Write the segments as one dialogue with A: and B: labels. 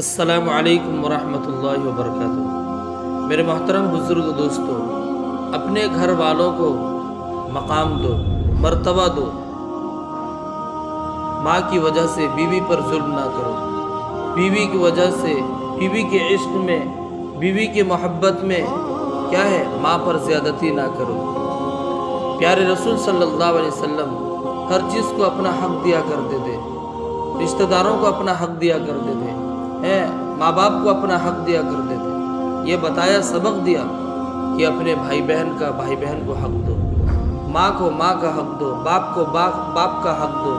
A: السلام علیکم ورحمۃ اللہ وبرکاتہ۔ میرے محترم بزرگ دوستو، اپنے گھر والوں کو مقام دو، مرتبہ دو۔ ماں کی وجہ سے بیوی پر ظلم نہ کرو، بیوی کی وجہ سے، بیوی کے عشق میں، بیوی کے محبت میں کیا ہے، ماں پر زیادتی نہ کرو۔ پیارے رسول صلی اللہ علیہ وسلم ہر چیز کو اپنا حق دیا کرتے تھے، رشتہ داروں کو اپنا حق دیا کرتے تھے، ماں باپ کو اپنا حق دیا کرتے تھے۔ یہ بتایا، سبق دیا کہ اپنے بھائی بہن کو حق دو، ماں کو ماں کا حق دو، باپ کو باپ کا حق دو۔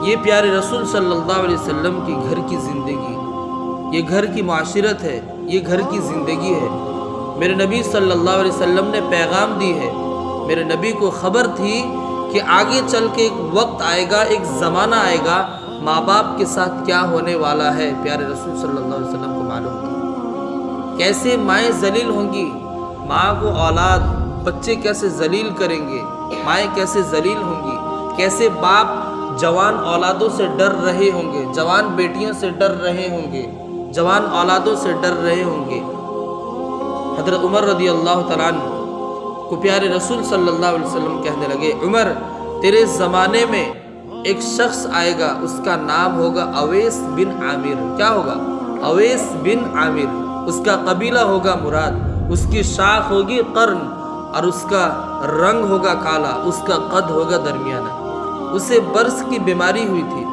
A: یہ پیارے رسول صلی اللہ علیہ وسلم کی گھر کی زندگی، یہ گھر کی معاشرت ہے، یہ گھر کی زندگی ہے۔ میرے نبی صلی اللہ علیہ وسلم نے پیغام دی ہے، میرے نبی کو خبر تھی کہ آگے چل کے ایک وقت آئے گا، ایک زمانہ آئے گا، ماں باپ کے ساتھ کیا ہونے والا ہے۔ پیارے رسول صلی اللہ علیہ وسلم کو معلوم تھی کیسے مائیں ذلیل ہوں گی، ماں کو اولاد، بچے کیسے ذلیل کریں گے، مائیں کیسے ذلیل ہوں گی، کیسے باپ جوان اولادوں سے ڈر رہے ہوں گے، جوان بیٹیوں سے ڈر رہے ہوں گے، جوان اولادوں سے ڈر رہے ہوں گے۔ حضرت عمر رضی اللہ تعالیٰ عنہ کو پیارے رسول صلی اللہ علیہ وسلم کہنے لگے، عمر تیرے زمانے میں ایک شخص آئے گا، اس کا نام ہوگا اویس بن عامر۔ کیا ہوگا؟ اویس بن عامر۔ اس کا قبیلہ ہوگا مراد، اس کی شاخ ہوگی قرن، اور اس کا رنگ ہوگا کالا، اس کا قد ہوگا درمیانہ۔ اسے برس کی بیماری ہوئی تھی،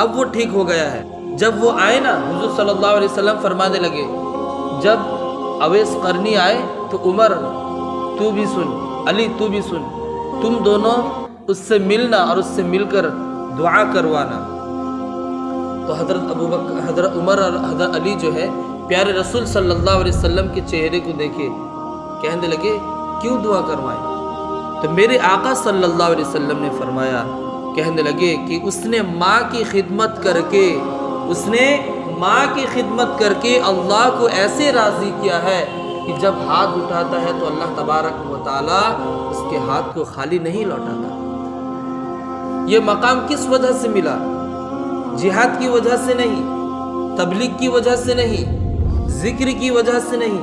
A: اب وہ ٹھیک ہو گیا ہے۔ جب وہ آئے نا، حضور صلی اللہ علیہ وسلم فرمانے لگے، جب اویس قرنی آئے تو عمر تو بھی سن، علی تو بھی سن، تم دونوں اس سے ملنا اور اس سے مل کر دعا کروانا۔ تو حضرت عمر اور حضرت علی جو ہے، پیارے رسول صلی اللہ علیہ وسلم کے چہرے کو دیکھے، کہنے لگے کیوں دعا کروائیں؟ تو میرے آقا صلی اللہ علیہ وسلم نے فرمایا، کہنے لگے کہ اس نے ماں کی خدمت کر کے اللہ کو ایسے راضی کیا ہے کہ جب ہاتھ اٹھاتا ہے تو اللہ تبارک و تعالی اس کے ہاتھ کو خالی نہیں لوٹاتا۔ یہ مقام کس وجہ سے ملا؟ جہاد کی وجہ سے نہیں، تبلیغ کی وجہ سے نہیں، ذکر کی وجہ سے نہیں،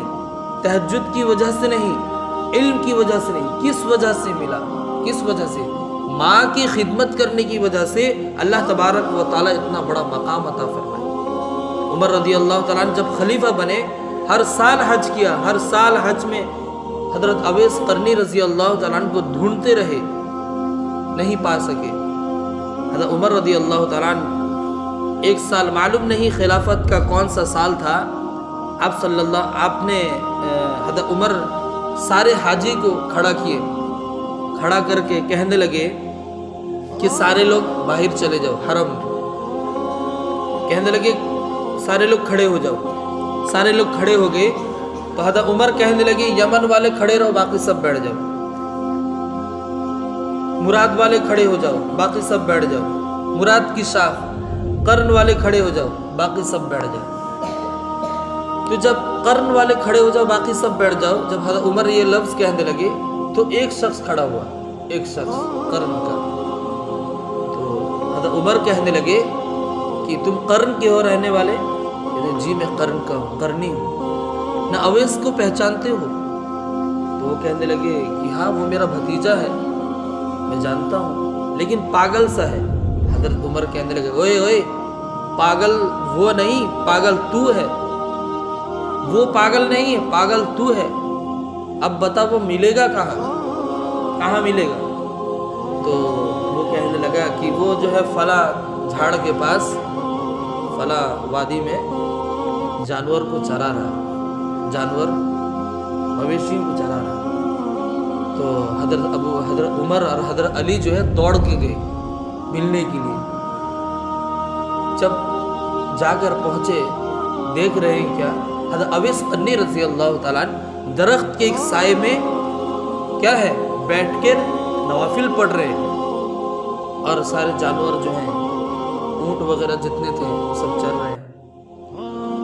A: تہجد کی وجہ سے نہیں، علم کی وجہ سے نہیں۔ کس وجہ سے ملا؟ کس وجہ سے؟ ماں کی خدمت کرنے کی وجہ سے اللہ تبارک و تعالی اتنا بڑا مقام عطا فرمائے۔ عمر رضی اللہ تعالیٰ عنہ جب خلیفہ بنے، ہر سال حج کیا، ہر سال حج میں حضرت اویس قرنی رضی اللہ تعالیٰ عنہ کو ڈھونڈتے رہے، نہیں پا سکے۔ حضرت عمر رضی اللہ تعالیٰ عنہ ایک سال، معلوم نہیں خلافت کا کون سا سال تھا، آپ نے حضرت عمر سارے حاجی کو کھڑا کر کے کہنے لگے کہ سارے لوگ باہر چلے جاؤ حرم میں، کہنے لگے سارے لوگ کھڑے ہو جاؤ۔ سارے لوگ کھڑے ہو گئے تو حضرت عمر کہنے لگے یمن والے کھڑے رہو، باقی سب بیٹھ جاؤ، مراد والے کھڑے ہو جاؤ، باقی سب بیٹھ جاؤ، مراد کی شاخ قرن والے کھڑے ہو جاؤ، باقی سب بیٹھ جاؤ۔ تو جب قرن والے کھڑے ہو جاؤ، باقی سب بیٹھ جاؤ، جب حضرت عمر یہ لفظ کہنے لگے تو ایک شخص کھڑا ہوا، ایک شخص قرن کا۔ تو حضرت عمر کہنے لگے کہ تم قرن کے ہو رہنے والے؟ جی میں قرن کا ہوں، قرنی ہوں۔ نہ اویس کو پہچانتے ہو؟ تو وہ کہنے لگے کہ ہاں وہ میرا بھتیجا ہے، میں جانتا ہوں، لیکن پاگل سا ہے۔ حضرت عمر کہنے لگے اوئے پاگل وہ نہیں، پاگل تو ہے، وہ پاگل نہیں ہے، پاگل تو ہے۔ اب بتا وہ ملے گا کہاں ملے گا؟ تو وہ کہنے لگا کہ وہ جو ہے فلاں جھاڑ کے پاس، فلاں وادی میں جانور کو چرا رہا، جانور مویشیوں کو چرا رہا۔ تو حضرت عمر اور حضرت علی جو ہے دوڑ کے گئے ملنے کے لیے۔ جب جا کر پہنچے، دیکھ رہے ہیں کیا، حضرت اویس قرنی رضی اللہ تعالیٰ عنہ درخت کے ایک سائے میں کیا ہے، بیٹھ کر نوافل پڑھ رہے ہیں، اور سارے جانور جو ہیں، اونٹ وغیرہ جتنے تھے وہ سب چر رہے ہیں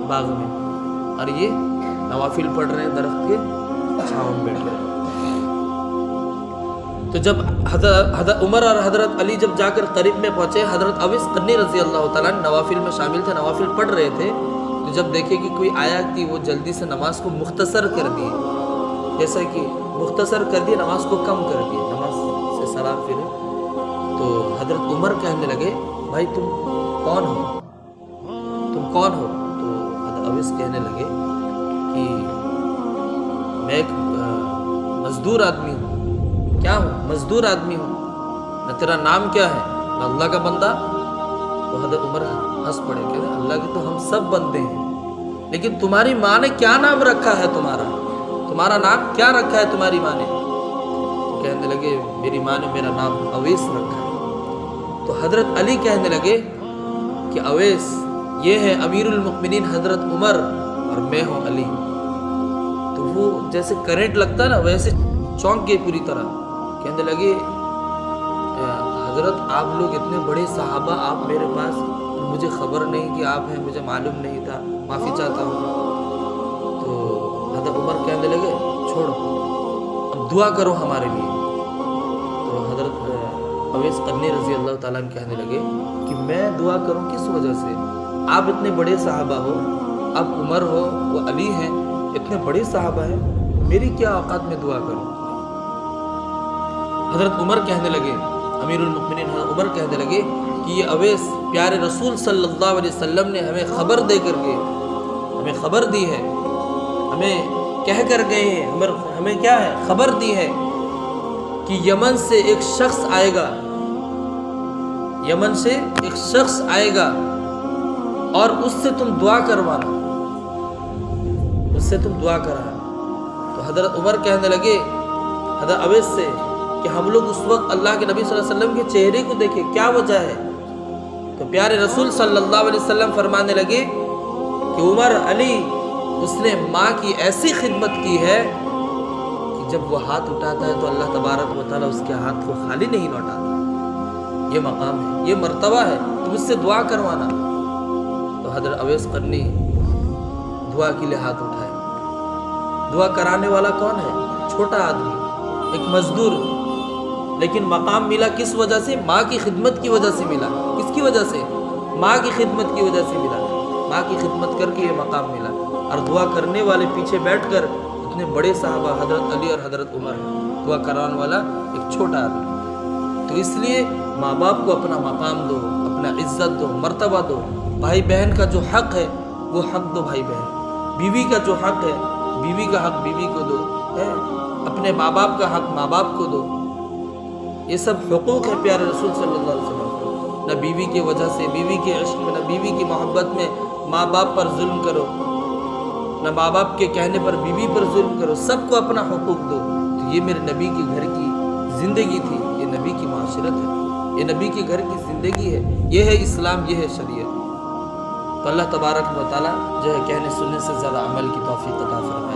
A: باغ میں، اور یہ نوافل پڑھ رہے ہیں درخت کے چھاؤں میں بیٹھ کر۔ تو جب حضرت عمر اور حضرت علی جب جا کر قریب میں پہنچے، حضرت اویس قرنی رضی اللہ تعالیٰ نوافل میں شامل تھے، نوافل پڑھ رہے تھے، جب دیکھے کہ کوئی آیا کہ وہ جلدی سے نماز کو مختصر کر دیے، جیسا کہ مختصر کر دیے، نماز کو کم کر دیے، نماز سے سلام پھرے، تو حضرت عمر کہنے لگے بھائی تم کون ہو، تم کون ہو؟ تو حضرت اویس کہنے لگے کہ میں ایک مزدور آدمی ہوں۔ کیا ہوں؟ مزدور آدمی ہوں۔ نہ تیرا نام کیا ہے، نہ اللہ کا بندہ؟ تو حضرت عمر ہنس پڑے، کہتے اللہ کے تو ہم سب بندے ہیں، لیکن تمہاری ماں نے کیا نام رکھا ہے تمہارا نام کیا رکھا ہے تمہاری ماں نے؟ تو کہنے لگے میری ماں نے میرا نام اویس رکھا ہے۔ تو حضرت علی کہنے لگے کہ اویس یہ ہے امیر المؤمنین حضرت عمر اور میں ہوں علی۔ تو وہ جیسے کرنٹ لگتا ہے نا، ویسے چونک گئے پوری طرح، کہنے لگے حضرت آپ لوگ اتنے بڑے صحابہ، آپ میرے پاس، مجھے خبر نہیں کہ آپ ہیں، مجھے معلوم نہیں تھا، معافی چاہتا ہوں۔ تو حضرت عمر کہنے لگے چھوڑو، اب دعا کرو ہمارے لیے۔ تو حضرت اویس قرنی رضی اللہ تعالیٰ عنہ کہنے لگے کہ میں دعا کروں کس وجہ سے؟ آپ اتنے بڑے صحابہ ہو، آپ عمر ہو، وہ علی ہیں، اتنے بڑے صحابہ ہیں، میری کیا اوقات میں دعا کروں؟ حضرت عمر کہنے لگے، امیر المؤمنین حضرت عمر کہنے لگے کہ یہ اویس پیارے رسول صلی اللہ علیہ وسلم نے ہمیں خبر دے کر کے، ہمیں خبر دی ہے، ہمیں کہہ کر گئے ہیں، ہمیں کیا ہے، خبر دی ہے کہ یمن سے ایک شخص آئے گا، یمن سے ایک شخص آئے گا اور اس سے تم دعا کروانا، اس سے تم دعا کرانا۔ تو حضرت عمر کہنے لگے حضرت اویس سے کہ ہم لوگ اس وقت اللہ کے نبی صلی اللہ علیہ وسلم کے چہرے کو دیکھیں، کیا وجہ ہے؟ تو پیارے رسول صلی اللہ علیہ وسلم فرمانے لگے کہ عمر علی اس نے ماں کی ایسی خدمت کی ہے کہ جب وہ ہاتھ اٹھاتا ہے تو اللہ تبارک و تعالیٰ اس کے ہاتھ کو خالی نہیں لوٹاتا۔ یہ مقام ہے، یہ مرتبہ ہے، تم اس سے دعا کروانا۔ تو حضرت اویس قرنی دعا کے لیے ہاتھ اٹھائے۔ دعا کرانے والا کون ہے؟ چھوٹا آدمی، ایک مزدور، لیکن مقام ملا کس وجہ سے؟ ماں کی خدمت کی وجہ سے ملا۔ کس کی وجہ سے؟ ماں کی خدمت کی وجہ سے ملا۔ ماں کی خدمت کر کے یہ مقام ملا، اور دعا کرنے والے پیچھے بیٹھ کر اتنے بڑے صحابہ حضرت علی اور حضرت عمر ہیں، دعا کرانے والا ایک چھوٹا آدمی۔ تو اس لیے ماں باپ کو اپنا مقام دو، اپنا عزت دو، مرتبہ دو۔ بھائی بہن کا جو حق ہے وہ حق دو بھائی بہن، بیوی کا جو حق ہے، بیوی کا حق بیوی کو دو، اپنے ماں باپ کا حق ماں باپ کو دو۔ یہ سب حقوق ہے پیارے رسول صلی اللہ علیہ وسلم کو۔ نہ بیوی کی وجہ سے، بیوی کے عشق میں، نہ بیوی کی محبت میں ماں باپ پر ظلم کرو، نہ ماں باپ کے کہنے پر بیوی پر ظلم کرو، سب کو اپنا حقوق دو۔ تو یہ میرے نبی کے گھر کی زندگی تھی، یہ نبی کی معاشرت ہے، یہ نبی کے گھر کی زندگی ہے، یہ ہے اسلام، یہ ہے شریعت۔ تو اللہ تبارک و تعالیٰ جو ہے کہنے سننے سے زیادہ عمل کی توفیق عطا فرمائے۔